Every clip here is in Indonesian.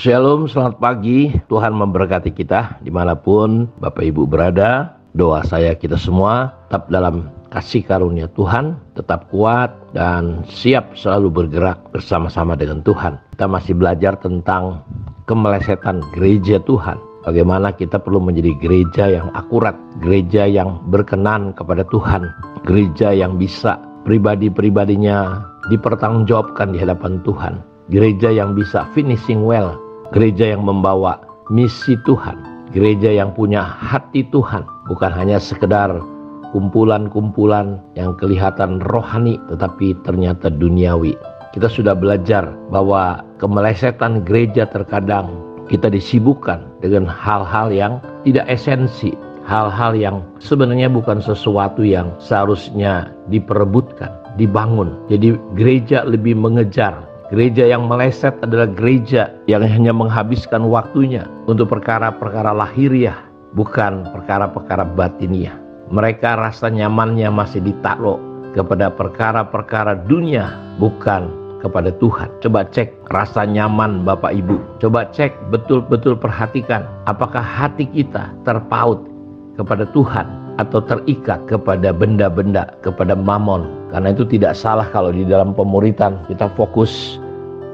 Shalom, selamat pagi. Tuhan memberkati kita dimanapun Bapak Ibu berada. Doa saya kita semua tetap dalam kasih karunia Tuhan, tetap kuat dan siap selalu bergerak bersama-sama dengan Tuhan. Kita masih belajar tentang kemelesetan gereja Tuhan. Bagaimana kita perlu menjadi gereja yang akurat, gereja yang berkenan kepada Tuhan, gereja yang bisa pribadi-pribadinya dipertanggungjawabkan di hadapan Tuhan. Gereja yang bisa finishing well, gereja yang membawa misi Tuhan, gereja yang punya hati Tuhan, bukan hanya sekedar kumpulan-kumpulan yang kelihatan rohani tetapi ternyata duniawi. Kita sudah belajar bahwa kemelesetan gereja terkadang kita disibukkan dengan hal-hal yang tidak esensi, hal-hal yang sebenarnya bukan sesuatu yang seharusnya diperebutkan, dibangun. Jadi gereja lebih mengejar. Gereja yang meleset adalah gereja yang hanya menghabiskan waktunya untuk perkara-perkara lahiriah, bukan perkara-perkara batiniah. Mereka rasa nyamannya masih ditaruh kepada perkara-perkara dunia, bukan kepada Tuhan. Coba cek rasa nyaman Bapak Ibu. Coba cek betul-betul perhatikan apakah hati kita terpaut kepada Tuhan atau terikat kepada benda-benda, kepada mamon. Karena itu tidak salah kalau di dalam pemuritan kita fokus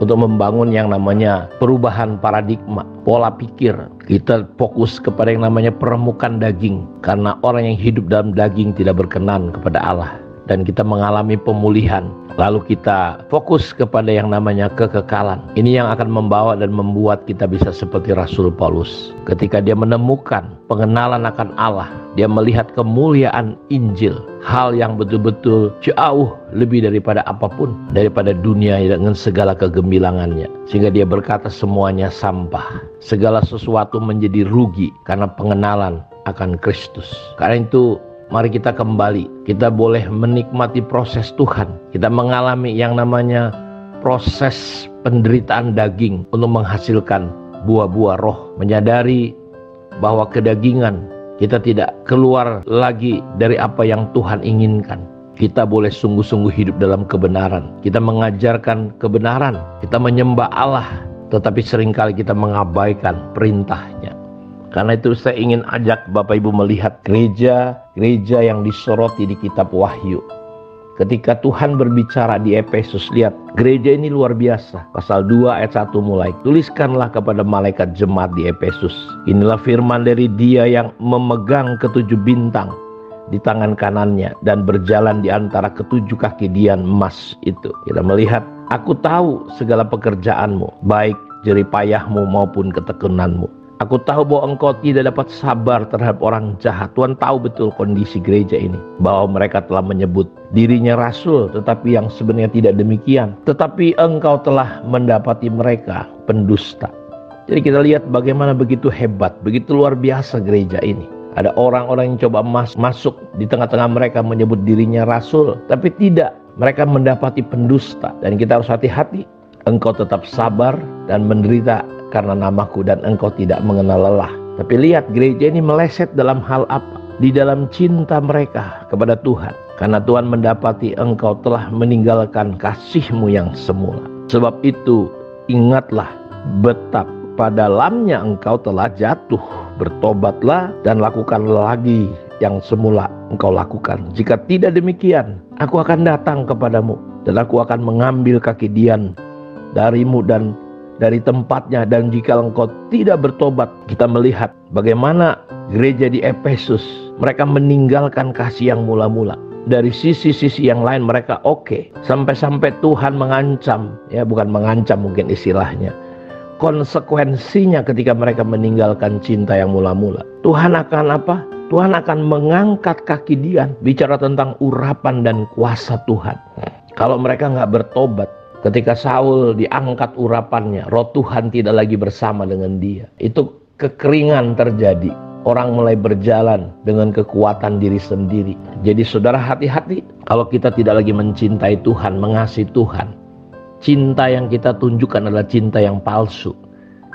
untuk membangun yang namanya perubahan paradigma, pola pikir. Kita fokus kepada yang namanya peremukan daging. Karena orang yang hidup dalam daging tidak berkenan kepada Allah. Dan kita mengalami pemulihan. Lalu kita fokus kepada yang namanya kekekalan. Ini yang akan membawa dan membuat kita bisa seperti Rasul Paulus. Ketika dia menemukan pengenalan akan Allah, dia melihat kemuliaan Injil. Hal yang betul-betul jauh lebih daripada apapun, daripada dunia dengan segala kegemilangannya. Sehingga dia berkata semuanya sampah. Segala sesuatu menjadi rugi karena pengenalan akan Kristus. Karena itu mari kita kembali. Kita boleh menikmati proses Tuhan. Kita mengalami yang namanya proses penderitaan daging untuk menghasilkan buah-buah roh. Menyadari bahwa kedagingan kita tidak keluar lagi dari apa yang Tuhan inginkan. Kita boleh sungguh-sungguh hidup dalam kebenaran. Kita mengajarkan kebenaran. Kita menyembah Allah. Tetapi seringkali kita mengabaikan perintahnya. Karena itu saya ingin ajak Bapak Ibu melihat gereja yang disoroti di kitab Wahyu. Ketika Tuhan berbicara di Efesus, lihat gereja ini luar biasa. Pasal 2 ayat 1 mulai. Tuliskanlah kepada malaikat jemaat di Efesus. Inilah firman dari Dia yang memegang ketujuh bintang di tangan kanannya dan berjalan di antara ketujuh kaki dian emas itu. Kita melihat, aku tahu segala pekerjaanmu, baik jerih payahmu maupun ketekunanmu. Aku tahu bahwa engkau tidak dapat sabar terhadap orang jahat. Tuhan tahu betul kondisi gereja ini. Bahwa mereka telah menyebut dirinya rasul, tetapi yang sebenarnya tidak demikian. Tetapi engkau telah mendapati mereka pendusta. Jadi kita lihat bagaimana begitu hebat, begitu luar biasa gereja ini. Ada orang-orang yang coba masuk di tengah-tengah mereka menyebut dirinya rasul. Tapi tidak, mereka mendapati pendusta. Dan kita harus hati-hati. Engkau tetap sabar dan menderita karena namaku dan engkau tidak mengenal lelah. Tapi lihat gereja ini meleset dalam hal apa? Di dalam cinta mereka kepada Tuhan. Karena Tuhan mendapati engkau telah meninggalkan kasihmu yang semula. Sebab itu ingatlah betapa dalamnya engkau telah jatuh. Bertobatlah dan lakukan lagi yang semula engkau lakukan. Jika tidak demikian, aku akan datang kepadamu dan aku akan mengambil kaki dian darimu dan dari tempatnya, dan jika engkau tidak bertobat. Kita melihat bagaimana gereja di Efesus, mereka meninggalkan kasih yang mula-mula. Dari sisi-sisi yang lain mereka oke. Sampai-sampai Tuhan mengancam, ya bukan mengancam mungkin istilahnya, konsekuensinya ketika mereka meninggalkan cinta yang mula-mula. Tuhan akan apa? Tuhan akan mengangkat kaki dian. Bicara tentang urapan dan kuasa Tuhan. Kalau mereka nggak bertobat, ketika Saul diangkat urapannya, roh Tuhan tidak lagi bersama dengan dia. Itu kekeringan terjadi. Orang mulai berjalan dengan kekuatan diri sendiri. Jadi saudara hati-hati kalau kita tidak lagi mencintai Tuhan, mengasihi Tuhan. Cinta yang kita tunjukkan adalah cinta yang palsu.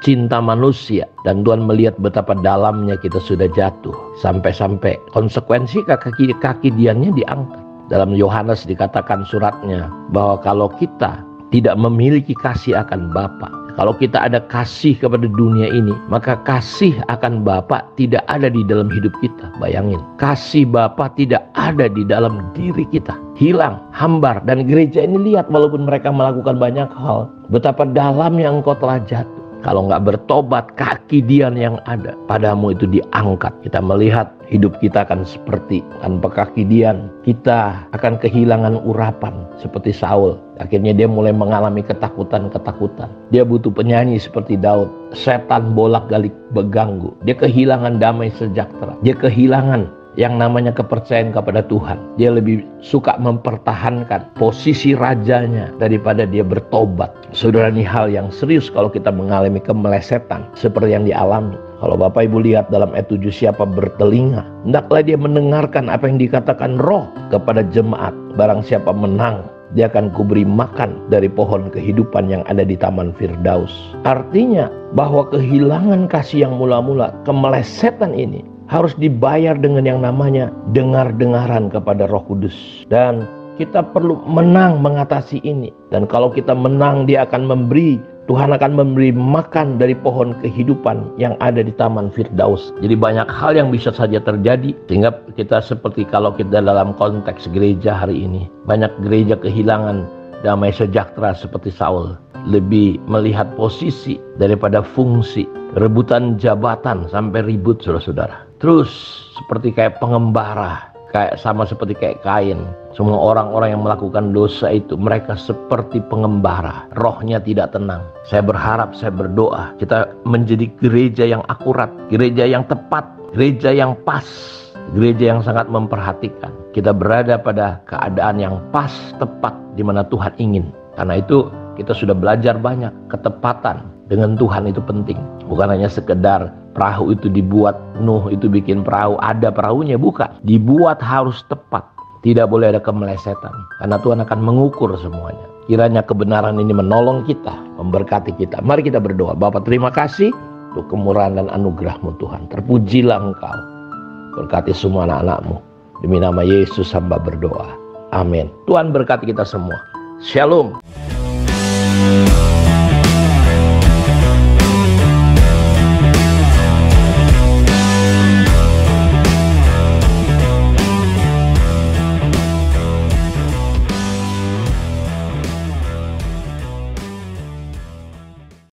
Cinta manusia. Dan Tuhan melihat betapa dalamnya kita sudah jatuh. Sampai-sampai konsekuensi kaki diannya diangkat. Dalam Yohanes dikatakan suratnya bahwa kalau kita tidak memiliki kasih akan Bapa, Kalau kita ada kasih kepada dunia ini, maka kasih akan Bapa tidak ada di dalam hidup kita. Bayangin, kasih Bapa tidak ada di dalam diri kita. Hilang, hambar. Dan gereja ini lihat walaupun mereka melakukan banyak hal, betapa dalamnya engkau telah jatuh. Kalau nggak bertobat, kaki Dian yang ada padamu itu diangkat. Kita melihat hidup kita akan seperti tanpa kaki Dian. Kita akan kehilangan urapan seperti Saul. Akhirnya dia mulai mengalami ketakutan-ketakutan. Dia butuh penyanyi seperti Daud. Setan bolak-balik berganggu. Dia kehilangan damai sejahtera. Dia kehilangan yang namanya kepercayaan kepada Tuhan. Dia lebih suka mempertahankan posisi rajanya daripada dia bertobat. Saudara, ini hal yang serius kalau kita mengalami kemelesetan seperti yang dialami. Kalau Bapak Ibu lihat dalam ayat 7, siapa bertelinga, hendaklah dia mendengarkan apa yang dikatakan Roh kepada jemaat. Barang siapa menang, dia akan kuberi makan dari pohon kehidupan yang ada di Taman Firdaus. Artinya bahwa kehilangan kasih yang mula-mula, kemelesetan ini harus dibayar dengan yang namanya dengar-dengaran kepada Roh Kudus. Dan kita perlu menang mengatasi ini. Dan kalau kita menang, dia akan memberi, Tuhan akan memberi makan dari pohon kehidupan yang ada di Taman Firdaus. Jadi banyak hal yang bisa saja terjadi, sehingga kita seperti kalau kita dalam konteks gereja hari ini, banyak gereja kehilangan damai sejahtera seperti Saul. Lebih melihat posisi daripada fungsi. Rebutan jabatan sampai ribut, saudara-saudara. Terus seperti kayak pengembara, sama seperti kayak Kain. Semua orang-orang yang melakukan dosa itu, mereka seperti pengembara. Rohnya tidak tenang. Saya berharap, saya berdoa, kita menjadi gereja yang akurat, gereja yang tepat, gereja yang pas, gereja yang sangat memperhatikan. Kita berada pada keadaan yang pas, tepat, di mana Tuhan ingin. Karena itu kita sudah belajar banyak, ketepatan dengan Tuhan itu penting. Bukan hanya sekedar perahu itu dibuat, Nuh itu bikin perahu, ada perahunya, bukan. Dibuat harus tepat. Tidak boleh ada kemelesetan. Karena Tuhan akan mengukur semuanya. Kiranya kebenaran ini menolong kita, memberkati kita. Mari kita berdoa. Bapa, terima kasih untuk kemurahan dan anugerah-Mu Tuhan. Terpujilah Engkau. Berkati semua anak-anak-Mu. Demi nama Yesus hamba berdoa. Amin. Tuhan berkati kita semua. Shalom.